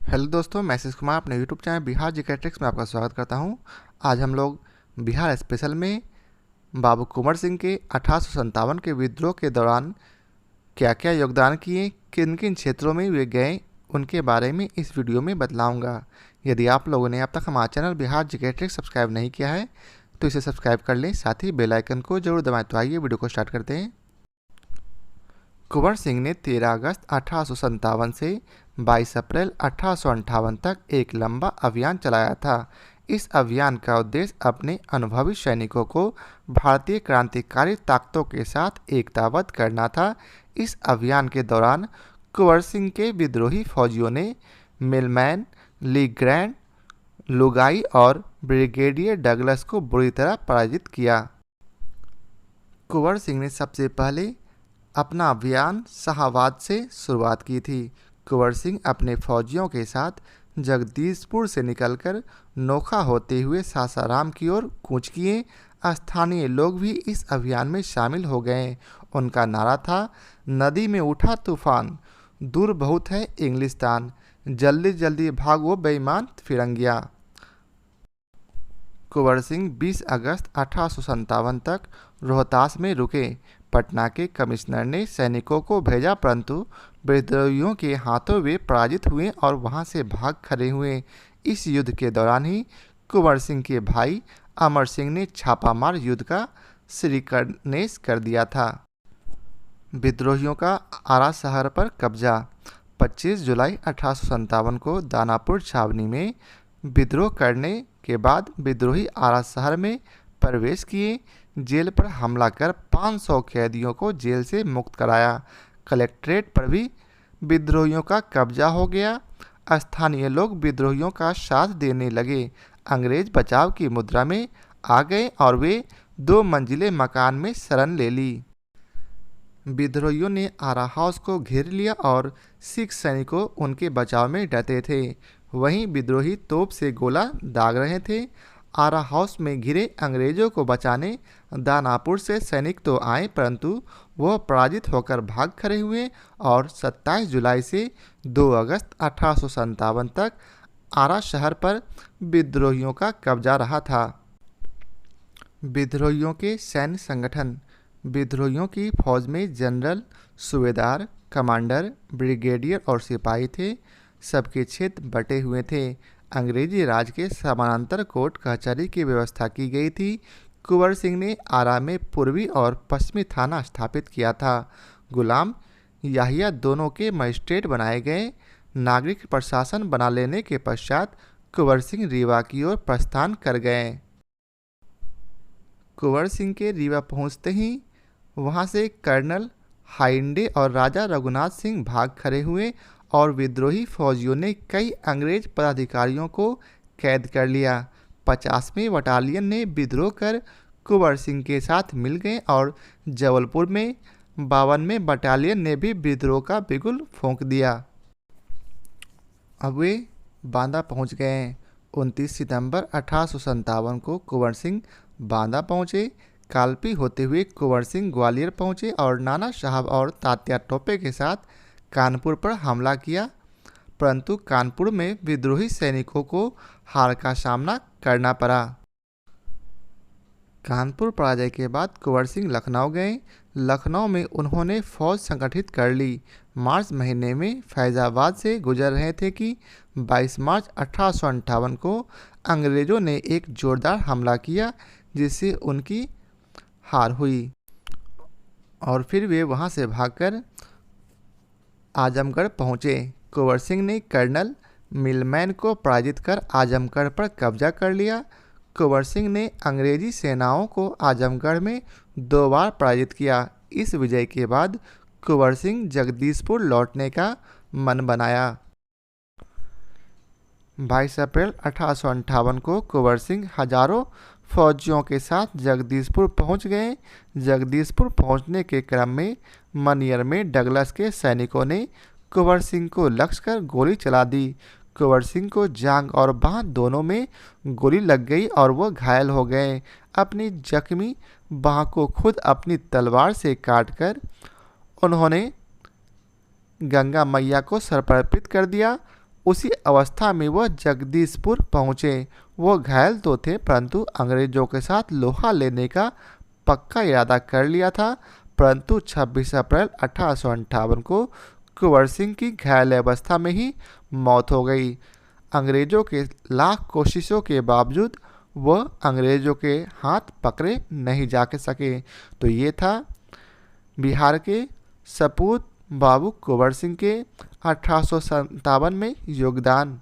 Hello दोस्तों, मैं आशीष कुमार अपने YouTube channel Bihar GK tricks में आपका स्वागत करता हूं। आज हम लोग बिहार स्पेशल में बाबू कुंवर सिंह के 1857 के विद्रोह के दौरान क्या क्या योगदान किए, किन किन क्षेत्रों में वे गए, उनके बारे में इस वीडियो में बतलाऊंगा। यदि आप लोगों ने अब तक हमारा channel Bihar GK tricks subscribe नहीं किया है तो इसे सब्सक्राइब कर लें, साथ ही बेल आइकन को जरूर दबाएं। तो आइए वीडियो को स्टार्ट करते हैं। कुंवर सिंह ने 13 अगस्त 1857 से 22 अप्रैल 1858 तक एक लंबा अभियान चलाया था। इस अभियान का उद्देश्य अपने अनुभवी सैनिकों को भारतीय क्रांतिकारी ताकतों के साथ एकताबद्ध करना था। इस अभियान के दौरान कुंवर सिंह के विद्रोही फौजियों ने मिलमैन, ली ग्रैंड, लुगाई और ब्रिगेडियर डगलस को बुरी तरह पराजित किया। कुंवर सिंह ने सबसे पहले अपना अभियान शाहाबाद से शुरुआत की थी। कुंवर सिंह अपने फौजियों के साथ जगदीशपुर से निकलकर नोखा होते हुए सासाराम की ओर कूच किए। स्थानीय लोग भी इस अभियान में शामिल हो गए। उनका नारा था, नदी में उठा तूफान, दूर बहुत है इंग्लिस्तान, जल्दी जल्दी भागो बेईमान फिरंगिया। कुंवर सिंह 20 अगस्त 1857 तक रोहतास में रुके। पटना के कमिश्नर ने सैनिकों को भेजा, परंतु विद्रोहियों के हाथों वे पराजित हुए और वहां से भाग खड़े हुए। इस युद्ध के दौरान ही कुंवर सिंह के भाई अमर सिंह ने छापामार युद्ध का श्रीगणेश कर दिया था। विद्रोहियों का आरा शहर पर कब्जा। 25 जुलाई 1857 को दानापुर छावनी में विद्रोह करने के बाद विद्रोही आरा शहर में प्रवेश किए। जेल पर हमला कर 500 कैदियों को जेल से मुक्त कराया। कलेक्ट्रेट पर भी विद्रोहियों का कब्जा हो गया। स्थानीय लोग विद्रोहियों का साथ देने लगे। अंग्रेज बचाव की मुद्रा में आ गए और वे 2 मंजिले मकान में शरण ले ली। विद्रोहियों ने आरा हाउस को घेर लिया और सिख सैनिकों उनके बचाव में डटे थे। वहीं विद्रोही तोप से गोला दाग रहे थे। आरा हाउस में घिरे अंग्रेजों को बचाने दानापुर से सैनिक तो आए, परंतु वह पराजित होकर भाग खड़े हुए और 27 जुलाई से 2 अगस्त 1857 तक आरा शहर पर विद्रोहियों का कब्जा रहा था। विद्रोहियों के सैन्य संगठन। विद्रोहियों की फौज में जनरल, सूबेदार, कमांडर, ब्रिगेडियर और सिपाही थे। सबके क्षेत्र बटे हुए थे। अंग्रेजी राज के समानांतर कोर्ट कचहरी की व्यवस्था की गई थी। कुंवर सिंह ने आरा में पूर्वी और पश्चिमी थाना स्थापित किया था। गुलाम याहिया दोनों के मजिस्ट्रेट बनाए गए। नागरिक प्रशासन बना लेने के पश्चात कुंवर सिंह रीवा की ओर प्रस्थान कर गए। कुंवर सिंह के रीवा पहुंचते ही वहां से कर्नल हाइंडे और राजा रघुनाथ सिंह भाग खड़े हुए और विद्रोही फौजियों ने कई अंग्रेज पदाधिकारियों को कैद कर लिया। 50वीं बटालियन ने विद्रोह कर कुंवर सिंह के साथ मिल गए और जबलपुर में 52वें बटालियन ने भी विद्रोह का बिगुल फूंक दिया। अब वे बांदा पहुंच गए। 29 सितंबर 1857 को कुंवर सिंह बांदा पहुंचे। कालपी होते हुए कुंवर सिंह ग्वालियर पहुंचे और नाना साहब और तात्या टोपे के साथ कानपुर पर हमला किया, परंतु कानपुर में विद्रोही सैनिकों को हार का सामना करना पड़ा। कानपुर पराजय के बाद कुंवर सिंह लखनऊ गए। लखनऊ में उन्होंने फौज संगठित कर ली। मार्च महीने में फैजाबाद से गुजर रहे थे कि 22 मार्च 1858 को अंग्रेजों ने एक जोरदार हमला किया, जिससे उनकी हार हुई और फिर वे वहां से भागकर आजमगढ़ पहुंचे। कुंवर सिंह ने कर्नल मिलमैन को पराजित कर आजमगढ़ पर कब्जा कर लिया। कुंवर सिंह ने अंग्रेजी सेनाओं को आजमगढ़ में 2 बार पराजित किया। इस विजय के बाद कुंवर सिंह जगदीशपुर लौटने का मन बनाया। 22 अप्रैल 1858 को कुंवर सिंह हजारों फौजियों के साथ जगदीशपुर पहुंच गए। जगदीशपुर पहुंचने के क्रम में मनियर में डगलस के सैनिकों ने कुंवर सिंह को लक्ष्य कर गोली चला दी। कुंवर सिंह को जांग और बांह दोनों में गोली लग गई और वह घायल हो गए। अपनी जख्मी बांह को खुद अपनी तलवार से काटकर उन्होंने गंगा मैया को समर्पित कर दिया। उसी अवस्था में वह जगदीशपुर पहुँचे। वो घायल तो थे, परंतु अंग्रेजों के साथ लोहा लेने का पक्का इरादा कर लिया था। परंतु 26 अप्रैल 1858 को कुंवर सिंह की घायल अवस्था में ही मौत हो गई। अंग्रेजों के लाख कोशिशों के बावजूद वह अंग्रेजों के हाथ पकड़े नहीं जा सके। तो ये था बिहार के सपूत बाबू कुंवर सिंह के 1857 में योगदान।